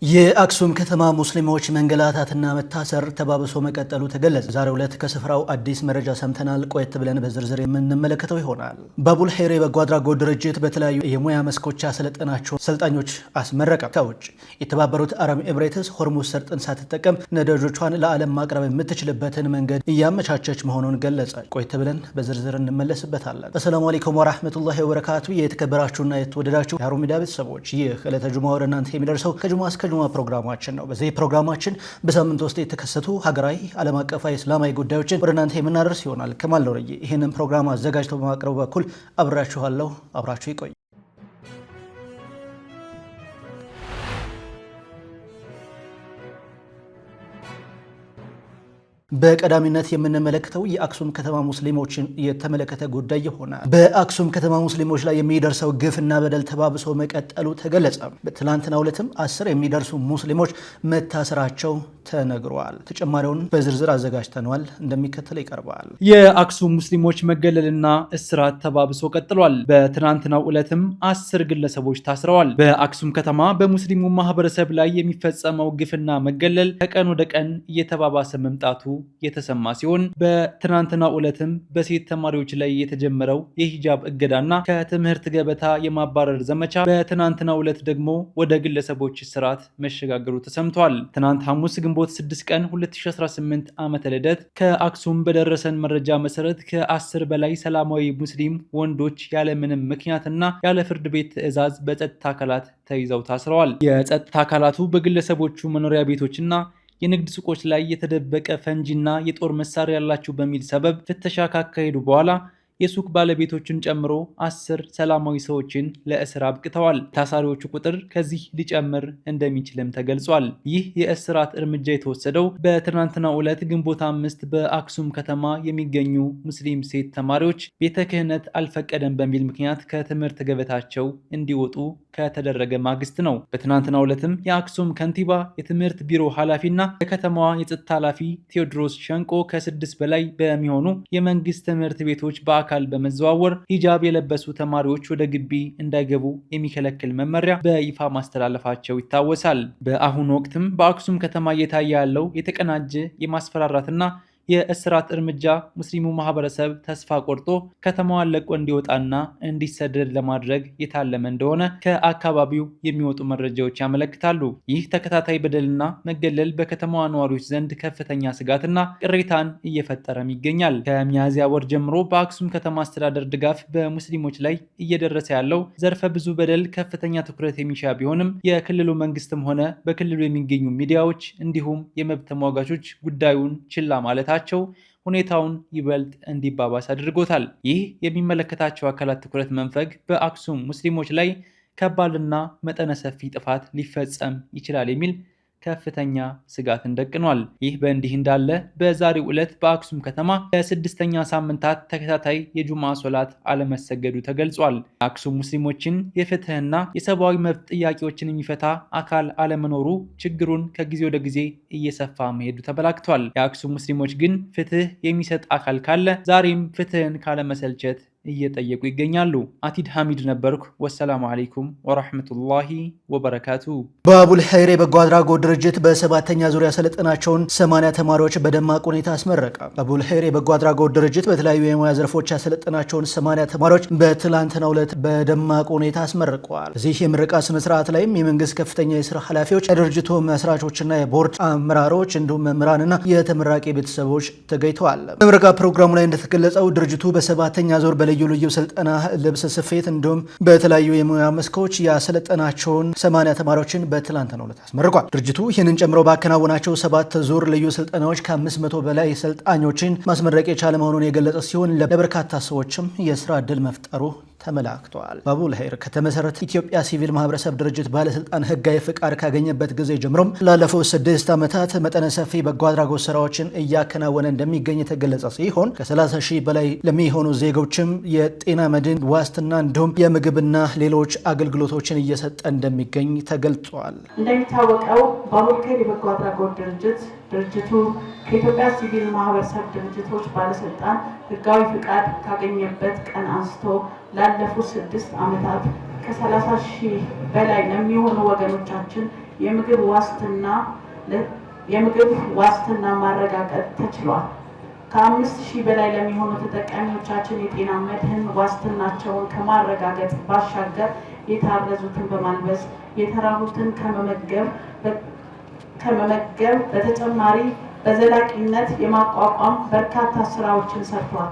የአክሱም ከተማ ሙስሊሞች መንገላታትና መታሰር ተባብሶ መቀጠሉ ተገለጸ። ዛሬው ዕለት ከስፍራው አዲስ መረጃ ሰምተናል። ቆየት ብለን በዝርዝር የምንመለከተው ይሆናል። በአቡል ኸይር የበጎ አድራጎት ድርጅት በተለያዩ የሙያ መስኮች ያሰለጠናቸው ሰልጣኞች አስመረቀ። ከውጭ የተባበሩት አረብ ኤምሬትስ ሆርሙዝ ሰርጥን ሳትጠቀም ነዳጆቿን ለዓለም ማቅረብ የምትችልበትን መንገድ እያመቻቸች መሆኑን ገለጸ። ቆየት ብለን በዝርዝር እንመለስበታለን። አሰላሙ አለይኩም ወራህመቱላሂ ወበረካቱ። የተከበራችሁና የተወደዳችሁ የሀሩን ሚዲያ ቤተሰቦች ይህ ዕለተ ጁሙዓ ወደ እናንተ የሚደርሰው ከጁሙዓ እስከ ጁሙዓ ፕሮግራማችን ነው። በዚህ ፕሮግራማችን በሳምንት ውስጥ የተከሰቱ ሀገራዊ፣ ዓለም አቀፋዊ፣ እስላማዊ ጉዳዮችን ወደ እናንተ የምናደርስ ይሆናል። ከማል ነውርዬ ይህንን ፕሮግራም አዘጋጅቶ በማቅረቡ በኩል አብራችኋለሁ። አብራችሁ ይቆይ። በቀዳሚነት የምንመለከተው የአክሱም ከተማ ሙስሊሞችን የተመለከተ ጉዳይ ይሆናል። በአክሱም ከተማ ሙስሊሞች ላይ የሚደርሰው ግፍና በደል ተባብሶ መቀጠሉ ተገለጸ። በትላንትናው ዕለትም 10 የሚደርሱ ሙስሊሞች መታሰራቸው ተነግሯል። ተጨማሪውን በዝርዝር አዘጋጅተነዋል፣ እንደሚከተለው ይቀርባል። የአክሱም ሙስሊሞች መገለልና እስራት ተባብሶ ቀጥሏል። በትናንትናው ዕለትም 10 ግለሰቦች ታስረዋል። በአክሱም ከተማ በሙስሊሙ ማህበረሰብ ላይ የሚፈጸመው ግፍና መገለል ከቀን ወደ ቀን እየተባባሰ መምጣቱ የተሰማ ሲሆን በትናንትናው ዕለትም በሴት ተማሪዎች ላይ የተጀመረው የሂጃብ እገዳና ከትምህርት ገበታ የማባረር ዘመቻ በትናንትናው ዕለት ደግሞ ወደ ግለሰቦች እስራት መሸጋገሩ ተሰምቷል። ትናንት ሐሙስ ግንቦት 6 ቀን 2018 ዓመተ ልደት ከአክሱም በደረሰን መረጃ መሰረት ከ10 በላይ ሰላማዊ ሙስሊም ወንዶች ያለምንም ምክንያትና ያለ ፍርድ ቤት ትዕዛዝ በጸጥታ አካላት ተይዘው ታስረዋል። የጸጥታ አካላቱ በግለሰቦቹ መኖሪያ ቤቶችና የንግድ ሱቆች ላይ የተደበቀ ፈንጂና የጦር መሳሪያ ያላቸው በሚል ሰበብ ፍተሻ ካካሄዱ በኋላ የሱቅ ባለቤቶችን ጨምሮ 10 ሰላማዊ ሰዎችን ለእስር አብቅተዋል። ታሳሪዎቹ ቁጥር ከዚህ ሊጨምር እንደሚችልም ተገልጿል። ይህ የእስራት እርምጃ የተወሰደው በትናንትናው ዕለት ግንቦት 5 በአክሱም ከተማ የሚገኙ ሙስሊም ሴት ተማሪዎች ቤተ ክህነት አልፈቀደም በሚል ምክንያት ከትምህርት ገበታቸው እንዲወጡ ከተደረገ ማግስት ነው። በትናንትናው ዕለትም የአክሱም ከንቲባ፣ የትምህርት ቢሮ ኃላፊና የከተማዋ የጸጥታ ኃላፊ ቴዎድሮስ ሸንቆ ከ6 በላይ በሚሆኑ የመንግስት ትምህርት ቤቶች በአካል በመዘዋወር ሂጃብ የለበሱ ተማሪዎች ወደ ግቢ እንዳይገቡ የሚከለክል መመሪያ በይፋ ማስተላለፋቸው ይታወሳል። በአሁኑ ወቅትም በአክሱም ከተማ እየታየ ያለው የተቀናጀ የማስፈራራትና የእስራት እርምጃ ሙስሊሙ ማህበረሰብ ተስፋ ቆርጦ ከተማዋን ለቆ እንዲወጣና እንዲሰደድ ለማድረግ የታለመ እንደሆነ ከአካባቢው የሚወጡ መረጃዎች ያመለክታሉ። ይህ ተከታታይ በደልና መገለል በከተማዋ ነዋሪዎች ዘንድ ከፍተኛ ስጋትና ቅሬታን እየፈጠረም ይገኛል። ከሚያዝያ ወር ጀምሮ በአክሱም ከተማ አስተዳደር ድጋፍ በሙስሊሞች ላይ እየደረሰ ያለው ዘርፈ ብዙ በደል ከፍተኛ ትኩረት የሚሻ ቢሆንም የክልሉ መንግስትም ሆነ በክልሉ የሚገኙ ሚዲያዎች እንዲሁም የመብት ተሟጋቾች ጉዳዩን ችላ ማለታቸው ሁኔታውን ይበልጥ እንዲባባስ አድርጎታል። ይህ የሚመለከታቸው አካላት ትኩረት መንፈግ በአክሱም ሙስሊሞች ላይ ከባድና መጠነ ሰፊ ጥፋት ሊፈጸም ይችላል የሚል ከፍተኛ ስጋትን ደቅኗል። ይህ በእንዲህ እንዳለ በዛሬው ዕለት በአክሱም ከተማ ለስድስተኛ ሳምንታት ተከታታይ የጁምዓ ሶላት አለመሰገዱ ተገልጿል። አክሱም ሙስሊሞችን የፍትህና የሰብአዊ መብት ጥያቄዎችን የሚፈታ አካል አለመኖሩ ችግሩን ከጊዜ ወደ ጊዜ እየሰፋ መሄዱ ተመላክቷል። የአክሱም ሙስሊሞች ግን ፍትህ የሚሰጥ አካል ካለ ዛሬም ፍትህን ካለመሰልቸት እየጠየቁ ይገኛሉ። አቲድ ሐሚድ ነበርኩ። ወሰላሙ አለይኩም ወራህመቱላሂ ወበረካቱ። በአቡል ኸይር የበጎ አድራጎት ድርጅት በሰባተኛ ዙር ያሰለጠናቸውን 80 ተማሪዎች በደማቅ ሁኔታ አስመረቀ። አቡል ኸይር የበጎ አድራጎት ድርጅት በተለያዩ የሙያ ዘርፎች ያሰለጠናቸውን 80 ተማሪዎች በትላንትናው ዕለት በደማቅ ሁኔታ አስመርቀዋል። እዚህ የምረቃ ስነ ስርዓት ላይም የመንግስት ከፍተኛ የስራ ኃላፊዎች፣ የድርጅቱ መስራቾችና የቦርድ አመራሮች እንዲሁም መምህራንና የተመራቂ ቤተሰቦች ተገኝተዋል። በምረቃ ፕሮግራሙ ላይ እንደተገለጸው ድርጅቱ በሰባተኛ ዙር ልዩ ልዩ ስልጠና፣ ልብስ ስፌት እንዲሁም በተለያዩ የሙያ መስኮች ያሰለጠናቸውን 80 ተማሪዎችን በትላንትናው ዕለት አስመርቋል። ድርጅቱ ይህንን ጨምሮ ባከናወናቸው 7 ዙር ልዩ ስልጠናዎች ከ500 በላይ ሰልጣኞችን ማስመረቅ የቻለ መሆኑን የገለጸ ሲሆን ለበርካታ ሰዎችም የስራ ዕድል መፍጠሩ ተመላክቷል። በአቡል ኸይር ከተመሰረተ ኢትዮጵያ ሲቪል ማህበረሰብ ድርጅት ባለስልጣን ህጋዊ ፍቃድ ካገኘበት ጊዜ ጀምሮም ላለፉት 6 ዓመታት መጠነ ሰፊ በጎ አድራጎት ስራዎችን እያከናወነ እንደሚገኝ የተገለጸ ሲሆን ከ30 ሺህ በላይ ለሚሆኑ ዜጎችም የጤና መድን ዋስትና እንዲሁም የምግብና ሌሎች አገልግሎቶችን እየሰጠ እንደሚገኝ ተገልጿል። እንደሚታወቀው በአቡል ኸይር የበጎ አድራጎት ድርጅቱ ከኢትዮጵያ ሲቪል ማህበረሰብ ድርጅቶች ባለስልጣን ህጋዊ ፍቃድ ካገኘበት ቀን አንስቶ ላለፉት 6 ዓመታት ከ30 ሺህ በላይ ለሚሆኑ ወገኖቻችን የምግብ ዋስትና ማረጋገጥ ተችሏል። ከ5000 በላይ ለሚሆኑ ተጠቃሚዎቻችን የጤና መድህን ዋስትናቸውን ከማረጋገጥ ባሻገር የታረዙትን በማልበስ የተራቡትን ከመመገብ በተጨማሪ በዘላቂነት የማቋቋም በርካታ ስራዎችን ሰርቷል።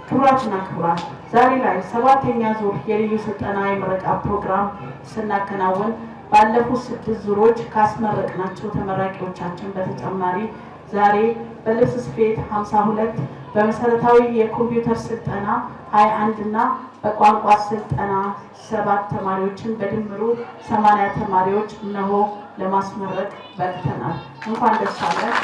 ክቡራትና ክቡራን፣ ዛሬ ላይ 7ኛ ዙር የልዩ ስልጠና የምረቃ ፕሮግራም ስናከናውን ባለፉት 6 ዙሮች ካስመረቅናቸው ተመራቂዎቻችን በተጨማሪ ዛሬ በልብስ ስፌት 52፣ በመሰረታዊ የኮምፒውተር ስልጠና 21 እና በቋንቋ ስልጠና 7 ተማሪዎችን በድምሩ 80 ተማሪዎች እነሆ ለማስመረቅ በቅተናል። እንኳን ደስ አለን።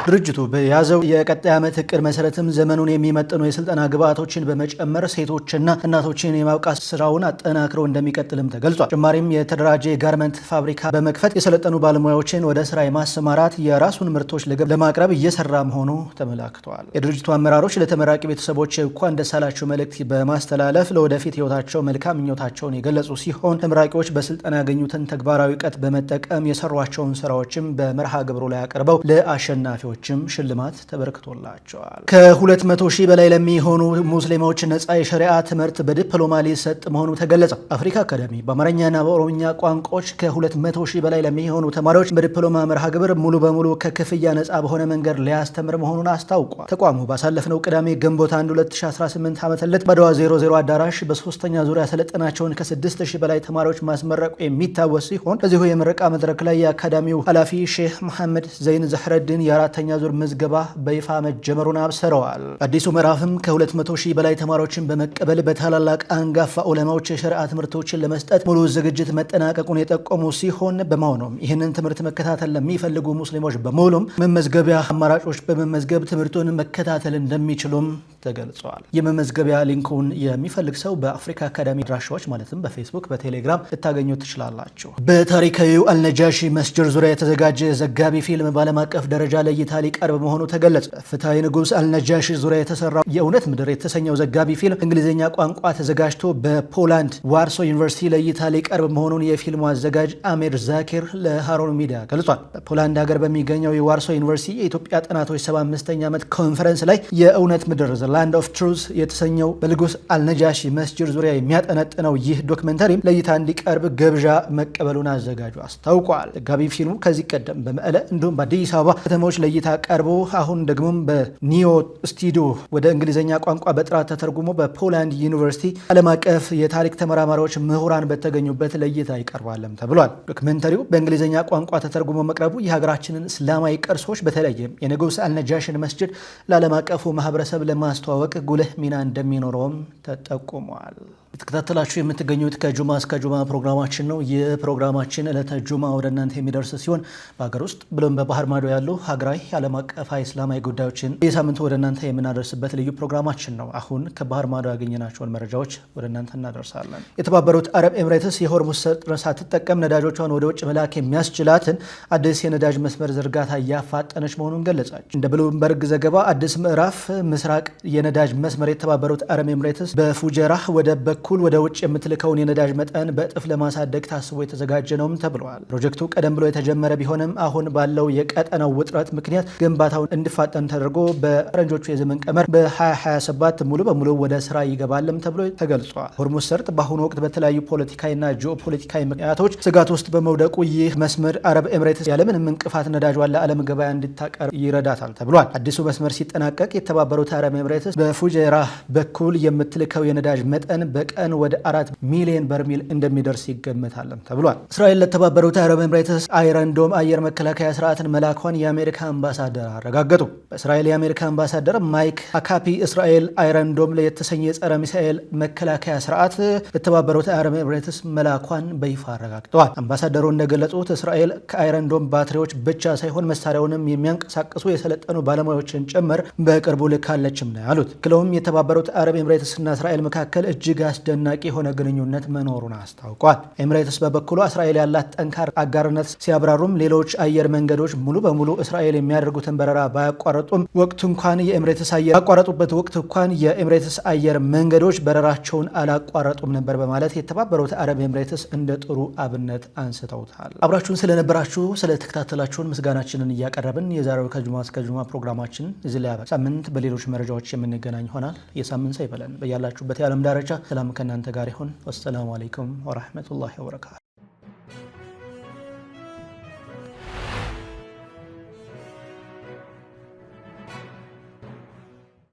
ድርጅቱ በያዘው የቀጣይ ዓመት እቅድ መሰረትም ዘመኑን የሚመጥኑ የስልጠና ግብዓቶችን በመጨመር ሴቶችና እናቶችን የማብቃት ስራውን አጠናክሮ እንደሚቀጥልም ተገልጿል። ጭማሪም የተደራጀ የጋርመንት ፋብሪካ በመክፈት የሰለጠኑ ባለሙያዎችን ወደ ስራ የማሰማራት የራሱን ምርቶች ለማቅረብ እየሰራ መሆኑ ተመላክተዋል። የድርጅቱ አመራሮች ለተመራቂ ቤተሰቦች እንኳን ደስ አላችሁ መልእክት በማስተላለፍ ለወደፊት ህይወታቸው መልካም ምኞታቸውን የገለጹ ሲሆን ተመራቂዎች በስልጠና ያገኙትን ተግባራዊ እውቀት በመጠቀም የሰሯቸውን ስራዎችም በመርሃ ግብሩ ላይ አቅርበው አሸናፊዎችም ሽልማት ተበርክቶላቸዋል። ከ200,000 በላይ ለሚሆኑ ሙስሊሞች ነጻ የሸሪዓ ትምህርት በዲፕሎማ ሊሰጥ መሆኑ ተገለጸ። አፍሪካ አካዳሚ በአማርኛና በኦሮምኛ ቋንቋዎች ከ200,000 በላይ ለሚሆኑ ተማሪዎች በዲፕሎማ መርሃ ግብር ሙሉ በሙሉ ከክፍያ ነጻ በሆነ መንገድ ሊያስተምር መሆኑን አስታውቋል። ተቋሙ ባሳለፍነው ቅዳሜ ግንቦት 1 2018 ዓ.ም በአድዋ 00 አዳራሽ በ3ኛ ዙር ያሰለጠናቸውን ከ6,000 በላይ ተማሪዎች ማስመረቁ የሚታወስ ሲሆን በዚሁ የምረቃ መድረክ ላይ የአካዳሚው ኃላፊ ሼህ መሐመድ ዘይን ዘህረድን የ4ኛ ዙር ምዝገባ በይፋ መጀመሩን አብስረዋል። አዲሱ ምዕራፍም ከ200,000 በላይ ተማሪዎችን በመቀበል በታላላቅ አንጋፋ ዑለማዎች የሸሪዓ ትምህርቶችን ለመስጠት ሙሉ ዝግጅት መጠናቀቁን የጠቆሙ ሲሆን በመሆኑም ይህንን ትምህርት መከታተል ለሚፈልጉ ሙስሊሞች በሙሉም መመዝገቢያ አማራጮች በመመዝገብ ትምህርቱን መከታተል እንደሚችሉም ተገልጿል። የመመዝገቢያ ሊንኩን የሚፈልግ ሰው በአፍሪካ አካዳሚ አድራሻዎች ማለትም በፌስቡክ፣ በቴሌግራም ልታገኙ ትችላላችሁ። በታሪካዊው አልነጃሺ መስጅድ ዙሪያ የተዘጋጀ ዘጋቢ ፊልም በዓለም አቀፍ ደረጃ ለእይታ ሊቀርብ መሆኑ ተገለጸ። ፍትሐዊ ንጉሥ አልነጃሺ ዙሪያ የተሰራው የእውነት ምድር የተሰኘው ዘጋቢ ፊልም እንግሊዝኛ ቋንቋ ተዘጋጅቶ በፖላንድ ዋርሶ ዩኒቨርሲቲ ለእይታ ሊቀርብ መሆኑን የፊልሙ አዘጋጅ አሜር ዛኪር ለሃሮን ሚዲያ ገልጿል። በፖላንድ ሀገር በሚገኘው የዋርሶ ዩኒቨርሲቲ የኢትዮጵያ ጥናቶች 75ኛ ዓመት ኮንፈረንስ ላይ የእውነት ምድር ላንድ ኦፍ ትሩዝ የተሰኘው በንጉሥ አልነጃሺ መስጅድ ዙሪያ የሚያጠነጥነው ይህ ዶክመንተሪም ለእይታ እንዲቀርብ ግብዣ መቀበሉን አዘጋጁ አስታውቋል። ዘጋቢ ፊልሙ ከዚህ ቀደም በመቀለ እንዲሁም በአዲስ አበባ ከተሞች ለእይታ ቀርቦ አሁን ደግሞ በኒዮ ስቱዲዮ ወደ እንግሊዝኛ ቋንቋ በጥራት ተተርጉሞ በፖላንድ ዩኒቨርሲቲ ዓለም አቀፍ የታሪክ ተመራማሪዎች፣ ምሁራን በተገኙበት ለእይታ ይቀርባልም ተብሏል። ዶክመንተሪው በእንግሊዝኛ ቋንቋ ተተርጉሞ መቅረቡ የሀገራችንን እስላማዊ ቅርሶች በተለይም የንጉሥ አልነጃሺን መስጅድ ለዓለም አቀፉ ማህበረሰብ ለማስተዋወቅ ጉልህ ሚና እንደሚኖረውም ተጠቁሟል። የተከታተላችሁ የምትገኙት ከጁማ እስከ ጁማ ፕሮግራማችን ነው። ይህ ፕሮግራማችን ዕለተ ጁማ ወደ እናንተ የሚደርስ ሲሆን በሀገር ውስጥ ብሎም በባህር ማዶ ያሉ ሀገራዊ ዓለም አቀፋዊ እስላማዊ ጉዳዮችን በየሳምንቱ ወደ እናንተ የምናደርስበት ልዩ ፕሮግራማችን ነው። አሁን ከባህር ማዶ ያገኘናቸውን መረጃዎች ወደ እናንተ እናደርሳለን። የተባበሩት አረብ ኤምሬትስ የሆርሙዝ ሰርጥን ሳትጠቀም ነዳጆቿን ወደ ውጭ መላክ የሚያስችላትን አዲስ የነዳጅ መስመር ዝርጋታ እያፋጠነች መሆኑን ገለጸች። እንደ ብሉምበርግ ዘገባ አዲስ ምዕራፍ ምስራቅ የነዳጅ መስመር የተባበሩት አረብ ኤምሬትስ በፉጀራህ ወደብ በኩል ወደ ውጭ የምትልከውን የነዳጅ መጠን በእጥፍ ለማሳደግ ታስቦ የተዘጋጀ ነውም ተብሏል። ፕሮጀክቱ ቀደም ብሎ የተጀመረ ቢሆንም አሁን ባለው የቀጠናው ውጥረት ምክንያት ግንባታውን እንዲፋጠን ተደርጎ በፈረንጆቹ የዘመን ቀመር በ2027 ሙሉ በሙሉ ወደ ስራ ይገባልም ተብሎ ተገልጿል። ሆርሙዝ ሰርጥ በአሁኑ ወቅት በተለያዩ ፖለቲካዊና ጂኦፖለቲካዊ ምክንያቶች ስጋት ውስጥ በመውደቁ ይህ መስመር አረብ ኤምሬትስ ያለምንም እንቅፋት ነዳጇን ለዓለም ገበያ እንድታቀርብ ይረዳታል ተብሏል። አዲሱ መስመር ሲጠናቀቅ የተባበሩት አረብ ኤምሬትስ በፉጀራህ በኩል የምትልከው የነዳጅ መጠን በቀን ወደ 4 ሚሊዮን በርሜል እንደሚደርስ ይገመታልም ተብሏል። እስራኤል ለተባበሩት አረብ ኤምሬትስ አይረን ዶም አየር መከላከያ ስርዓትን መላኳን የአሜሪካ አምባሳደር አረጋገጡ። በእስራኤል የአሜሪካ አምባሳደር ማይክ አካፒ እስራኤል አይረን ዶም የተሰኘ የጸረ ሚሳኤል መከላከያ ስርዓት ለተባበሩት አረብ ኤምሬትስ መላኳን በይፋ አረጋግጠዋል። አምባሳደሩ እንደገለጹት እስራኤል ከአይረን ዶም ባትሪዎች ብቻ ሳይሆን መሳሪያውንም የሚያንቀሳቅሱ የሰለጠኑ ባለሙያዎችን ጭምር በቅርቡ ልካለችም ነው ያሉት። ክለውም የተባበሩት አረብ ኤምሬትስና እስራኤል መካከል እጅግ አስደናቂ የሆነ ግንኙነት መኖሩን አስታውቋል። ኤምሬትስ በበኩሉ እስራኤል ያላት ጠንካራ አጋርነት ሲያብራሩም ሌሎች አየር መንገዶች ሙሉ በሙሉ እስራኤል የሚያደርጉትን በረራ ባያቋረጡም ባቋረጡበት ወቅት እንኳን የኤምሬትስ አየር መንገዶች በረራቸውን አላቋረጡም ነበር በማለት የተባበሩት አረብ ኤምሬትስ እንደ ጥሩ አብነት አንስተውታል። አብራችሁን ስለነበራችሁ ስለተከታተላችሁን ምስጋናችንን እያቀረብን የዛሬው ከጁማ እስከ ጁማ ፕሮግራማችን እዚህ ላይ ያበቃ። ሳምንት በሌሎች መረጃዎች የምንገናኝ ይሆናል። የሳምንት ሰው ይበለን። በያላችሁበት የዓለም ዳርቻ ሰላም ከእናንተ ጋር ይሁን። ወሰላሙ አለይኩም ወራህመቱላሂ ወበረካቱ።